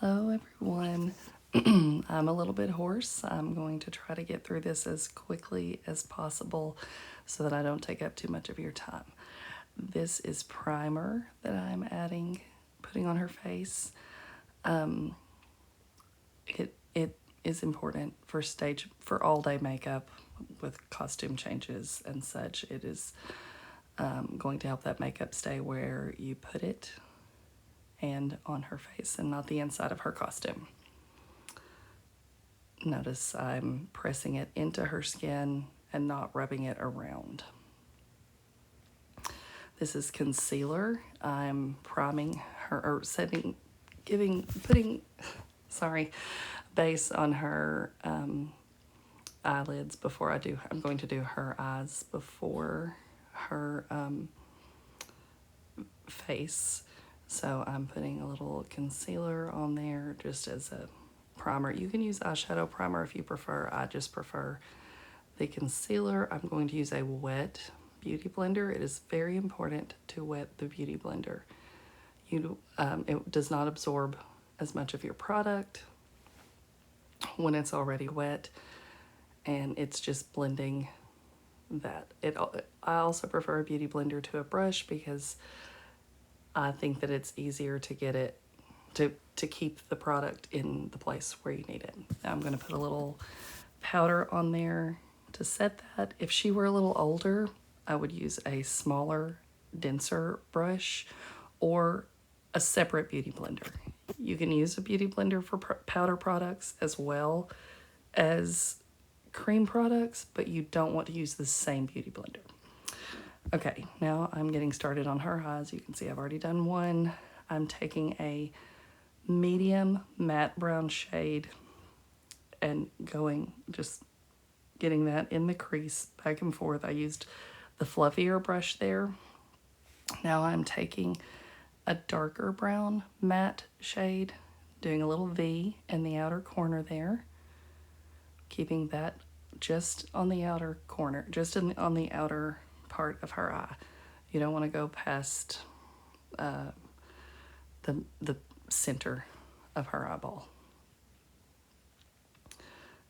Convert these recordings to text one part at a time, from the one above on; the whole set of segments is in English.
Hello everyone. I'm a little bit hoarse. I'm going to try to get through this as quickly as possible so that I don't take up too much of your time. This is primer that I'm putting on her face. It is important for all day makeup with costume changes and such. It is going to help that makeup stay where you put it and on her face and not the inside of her costume. Notice I'm pressing it into her skin and not rubbing it around. This is concealer. I'm priming her, or putting base on her eyelids before I'm going to do her eyes before her face. So I'm putting a little concealer on there just as a primer. You can use eyeshadow primer if you prefer. I just prefer the concealer. I'm going to use a wet beauty blender. It is very important to wet the beauty blender. It does not absorb as much of your product when it's already wet, and it's just blending that. I also prefer a beauty blender to a brush because I think that it's easier to get it to keep the product in the place where you need it. Now I'm going to put a little powder on there to set that. If she were a little older, I would use a smaller, denser brush or a separate beauty blender. You can use a beauty blender for powder products as well as cream products, but you don't want to use the same beauty blender. Okay, now I'm getting started on her eyes. You can see I've already done one. I'm taking a medium matte brown shade and just getting that in the crease back and forth. I used the fluffier brush there. Now I'm taking a darker brown matte shade, doing a little V in the outer corner there, keeping that just on the outer corner, on the outer part of her eye. You don't want to go past the center of her eyeball.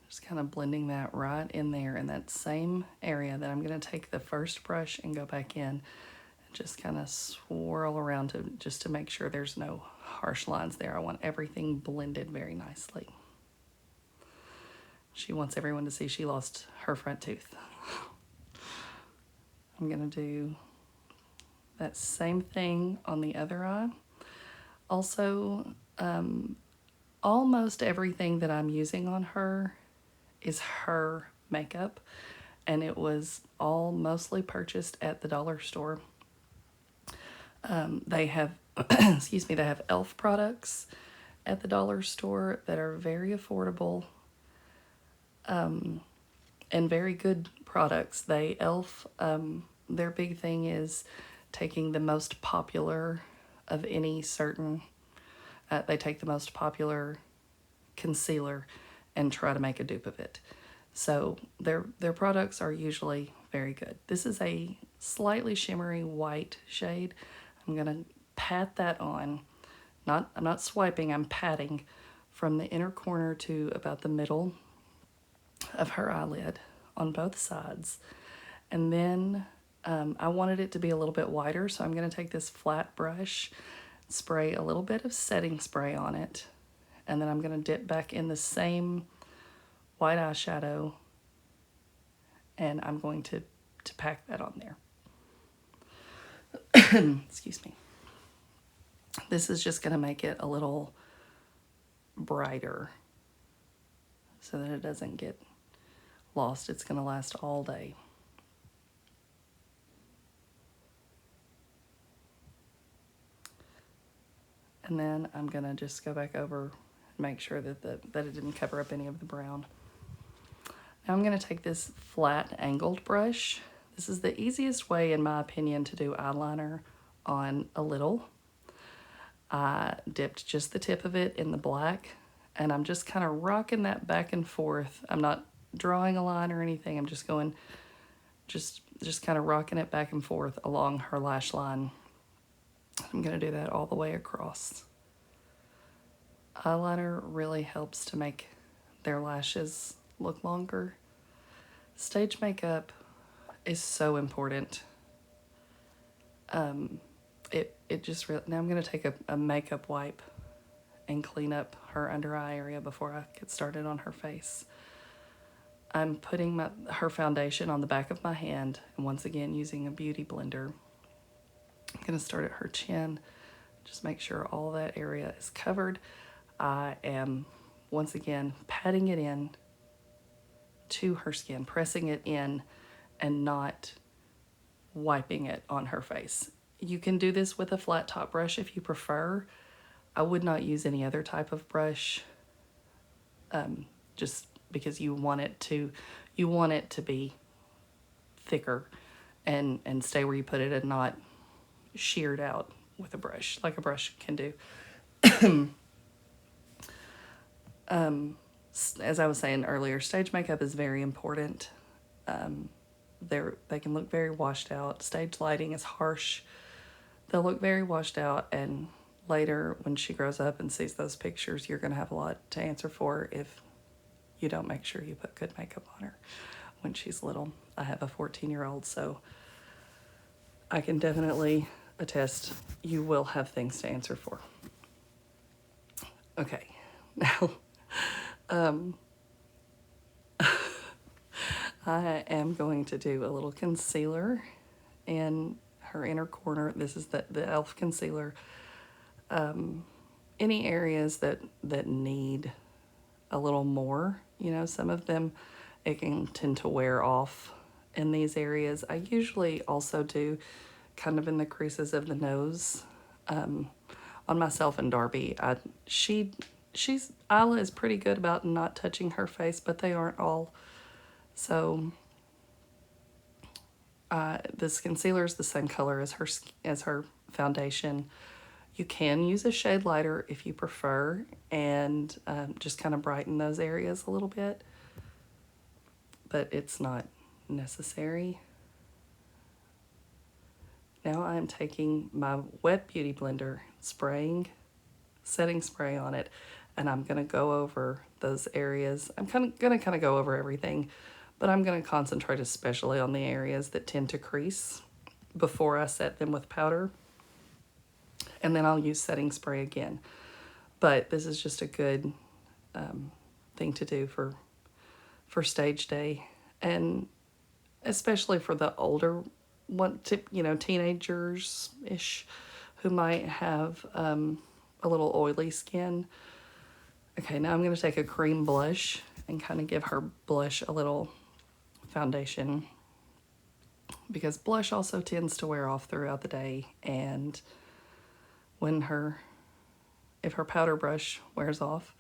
Just kind of blending that right in there in that same area. Then I'm going to take the first brush and go back in and just kind of swirl around to make sure there's no harsh lines there. I want everything blended very nicely. She wants everyone to see she lost her front tooth. I'm going to do that same thing on the other eye. Also, almost everything that I'm using on her is her makeup, and it was all mostly purchased at the dollar store. They have, they have e.l.f. products at the dollar store that are very affordable and very good products. e.l.f., their big thing is taking the most popular of any certain, they take the most popular concealer and try to make a dupe of it. So their products are usually very good. This is a slightly shimmery white shade. I'm going to pat that on. I'm not swiping, I'm patting from the inner corner to about the middle of her eyelid on both sides. And then I wanted it to be a little bit wider, so I'm going to take this flat brush, spray a little bit of setting spray on it, and then I'm going to dip back in the same white eyeshadow, and I'm going to pack that on there. Excuse me. This is just going to make it a little brighter so that it doesn't get lost. It's going to last all day. And then I'm going to just go back over and make sure that it didn't cover up any of the brown. Now I'm going to take this flat angled brush. This is the easiest way, in my opinion, to do eyeliner on a little. I dipped just the tip of it in the black, and I'm just kind of rocking that back and forth. I'm not drawing a line or anything. I'm just going, just kind of rocking it back and forth along her lash line. I'm going to do that all the way across. Eyeliner really helps to make their lashes look longer. Stage makeup is so important. It just really, now I'm going to take a makeup wipe and clean up her under eye area before I get started on her face. I'm putting her foundation on the back of my hand, and once again using a beauty blender. I'm going to start at her chin, just make sure all that area is covered. I am once again patting it in to her skin, pressing it in and not wiping it on her face. You can do this with a flat top brush if you prefer. I would not use any other type of brush, just because you want it to be thicker and stay where you put it and not sheared out with a brush like a brush can do. As I was saying earlier, stage makeup is very important. They can look very washed out. Stage lighting is harsh. They'll look very washed out, and later when she grows up and sees those pictures, you're going to have a lot to answer for if you don't make sure you put good makeup on her when she's little. I have a 14-year-old, so I can definitely attest you will have things to answer for. Okay, now I am going to do a little concealer in her inner corner. This is the e.l.f. concealer. Any areas that need a little more, some of them, it can tend to wear off in these areas. I usually also do kind of in the creases of the nose. On myself and Darby, Isla is pretty good about not touching her face, but they aren't all. So this concealer is the same color as her foundation. You can use a shade lighter if you prefer, and just kind of brighten those areas a little bit, but it's not necessary. Now I'm taking my wet beauty blender, spraying setting spray on it, and I'm going to go over those areas. I'm going to go over everything, but I'm going to concentrate especially on the areas that tend to crease before I set them with powder. And then I'll use setting spray again. But this is just a good thing to do for stage day, and especially for the older teenagers-ish who might have a little oily skin. Okay, now I'm going to take a cream blush and kind of give her blush a little foundation, because blush also tends to wear off throughout the day, and if her powder brush wears off,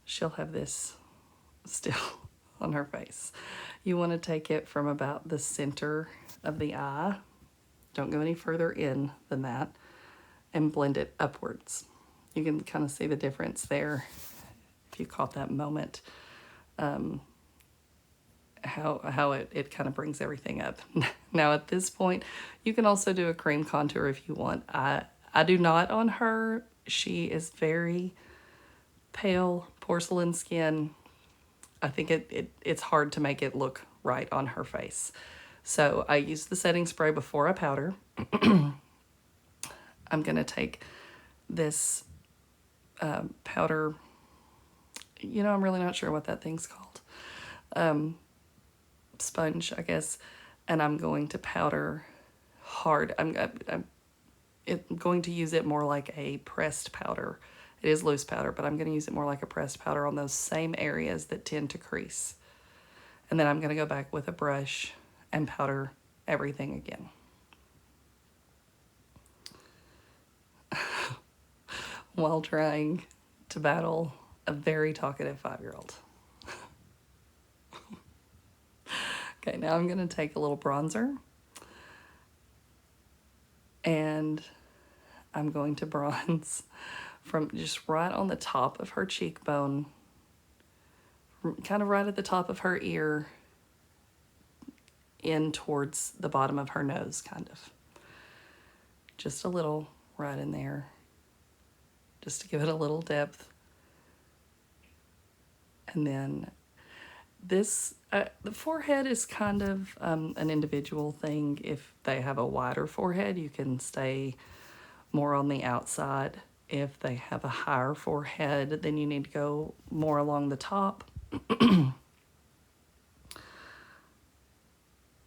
she'll have this still on her face. You want to take it from about the center of the eye, don't go any further in than that, and blend it upwards. You can kind of see the difference there if you caught that moment, how it kind of brings everything up. Now at this point, you can also do a cream contour if you want. I do not on her. She is very pale porcelain skin. I think it's hard to make it look right on her face. So I use the setting spray before I powder. I'm going to take this powder, I'm really not sure what that thing's called. Sponge, I guess. And I'm going to powder hard. I'm going to use it more like a pressed powder. It is loose powder, but I'm going to use it more like a pressed powder on those same areas that tend to crease. And then I'm going to go back with a brush and powder everything again. While trying to battle a very talkative 5-year-old. Okay, now I'm going to take a little bronzer, and I'm going to bronze from just right on the top of her cheekbone, kind of right at the top of her ear, in towards the bottom of her nose, kind of. Just a little right in there, just to give it a little depth. And then this, the forehead is kind of an individual thing. If they have a wider forehead, you can stay more on the outside. If they have a higher forehead, then you need to go more along the top.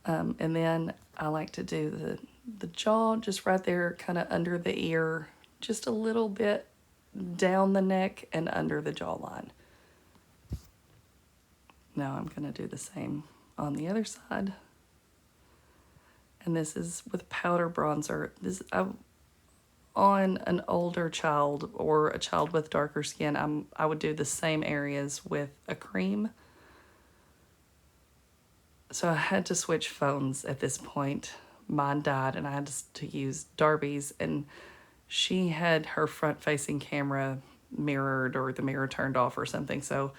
And then I like to do the jaw just right there, kind of under the ear, just a little bit down the neck and under the jawline. Now I'm going to do the same on the other side. And this is with powder bronzer. On an older child or a child with darker skin, I would do the same areas with a cream. So I had to switch phones at this point. Mine died and I had to use Darby's, and she had her front-facing camera mirrored or the mirror turned off or something. So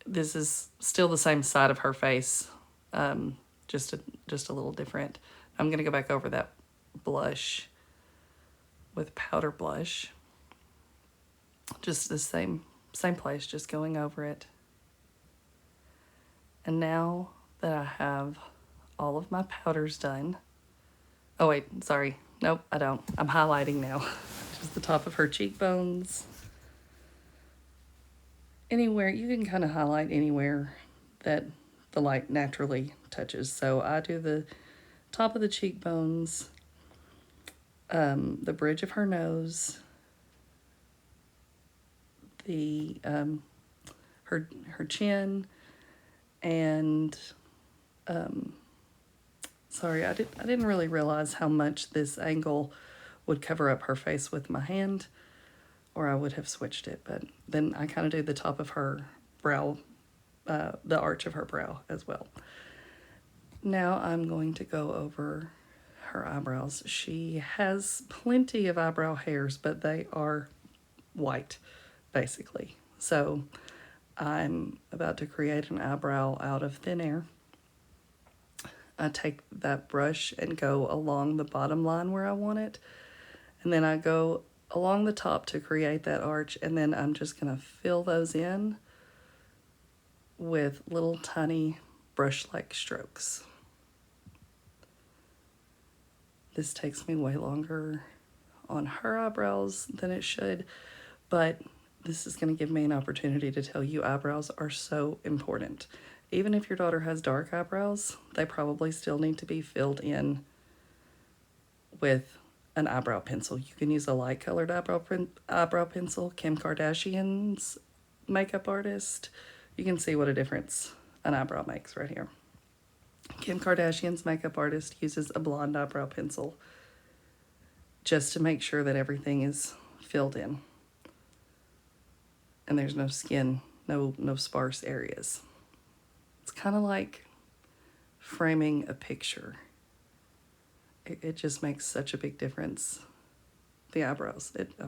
this is still the same side of her face, just a little different. I'm going to go back over that blush with powder blush. Just the same place, just going over it. And now that I have all of my powders done. Oh wait, sorry. Nope, I don't. I'm highlighting now. Just the top of her cheekbones. Anywhere, you can kind of highlight anywhere that the light naturally touches. So I do the top of the cheekbones, the bridge of her nose, the her chin, and sorry, I didn't really realize how much this angle would cover up her face with my hand, or I would have switched it. But then I kind of do the top of her brow, the arch of her brow as well. Now I'm going to go over her eyebrows. She has plenty of eyebrow hairs, but they are white, basically. So I'm about to create an eyebrow out of thin air. I take that brush and go along the bottom line where I want it. And then I go along the top to create that arch. And then I'm just going to fill those in with little tiny brush-like strokes. This takes me way longer on her eyebrows than it should, but this is going to give me an opportunity to tell you eyebrows are so important. Even if your daughter has dark eyebrows, they probably still need to be filled in with an eyebrow pencil. You can use a light colored eyebrow pencil. Kim Kardashian's makeup artist. You can see what a difference an eyebrow makes right here. Kim Kardashian's makeup artist uses a blonde eyebrow pencil just to make sure that everything is filled in and there's no skin, no sparse areas. It's kind of like framing a picture. It just makes such a big difference. The eyebrows, it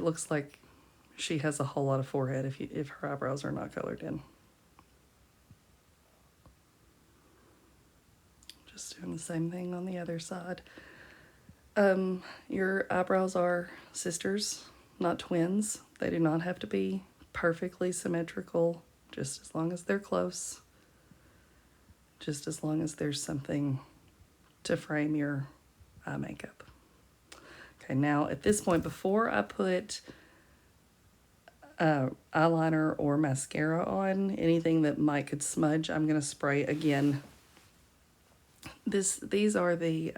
looks like she has a whole lot of forehead if her eyebrows are not colored in. Just doing the same thing on the other side. Your eyebrows are sisters, not twins. They do not have to be perfectly symmetrical, just as long as they're close. Just as long as there's something to frame your eye makeup. Okay, now at this point, before I put eyeliner or mascara on, anything that might could smudge, I'm going to spray again. These are the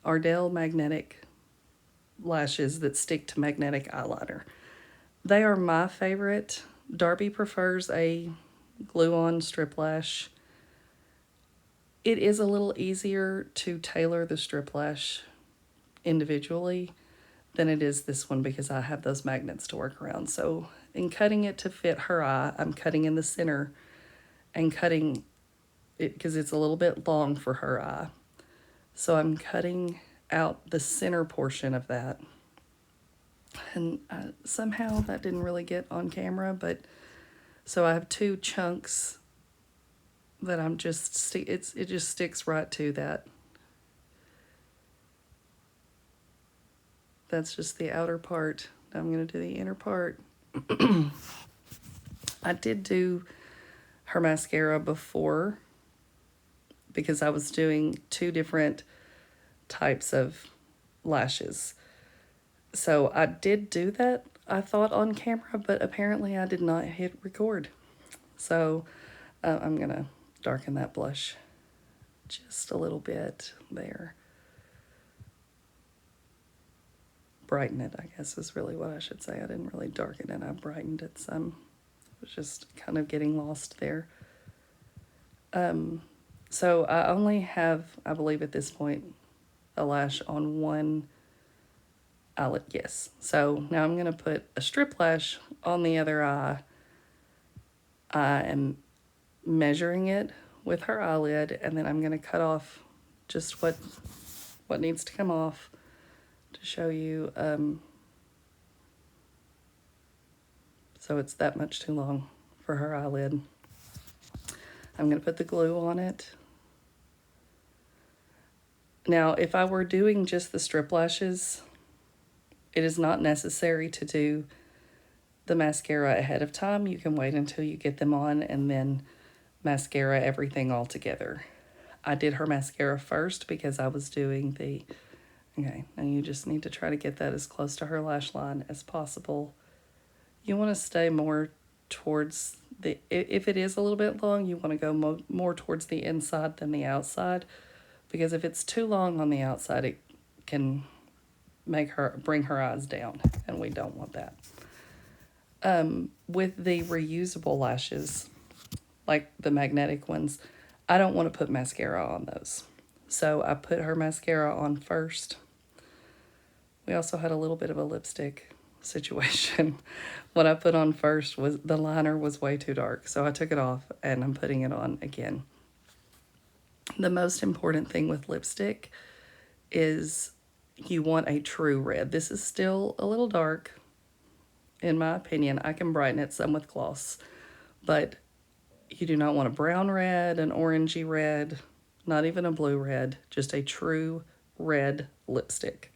Ardell magnetic lashes that stick to magnetic eyeliner. They are my favorite. Darby prefers a glue-on strip lash. It is a little easier to tailor the strip lash individually than it is this one because I have those magnets to work around. So in cutting it to fit her eye, I'm cutting in the center and cutting it because it's a little bit long for her eye. So I'm cutting out the center portion of that. And somehow that didn't really get on camera, but so I have two chunks that I'm just, it just sticks right to that. That's just the outer part Now I'm going to do the inner part. I did do her mascara before because I was doing two different types of lashes. So I did do that, I thought, on camera, but apparently I did not hit record. So I'm going to darken that blush just a little bit there. Brighten it, I guess, is really what I should say. I didn't really darken it. I brightened it some. I was just kind of getting lost there. So I only have, I believe at this point, a lash on one eyelid, yes. So now I'm going to put a strip lash on the other eye. I am measuring it with her eyelid, and then I'm going to cut off just what needs to come off to show you. So it's that much too long for her eyelid. I'm going to put the glue on it. Now, if I were doing just the strip lashes, it is not necessary to do the mascara ahead of time. You can wait until you get them on and then mascara everything all together. I did her mascara first because I was doing the, okay, now you just need to try to get that as close to her lash line as possible. You want to stay more towards the, if it is a little bit long, you want to go more towards the inside than the outside, because if it's too long on the outside, it can bring her eyes down, and we don't want that. With the reusable lashes, like the magnetic ones, I don't want to put mascara on those. So I put her mascara on first. We also had a little bit of a lipstick situation. What I put on first was, the liner was way too dark, so I took it off and I'm putting it on again. The most important thing with lipstick is you want a true red. This is still a little dark, in my opinion. I can brighten it some with gloss, but you do not want a brown red, an orangey red, not even a blue red, just a true red lipstick.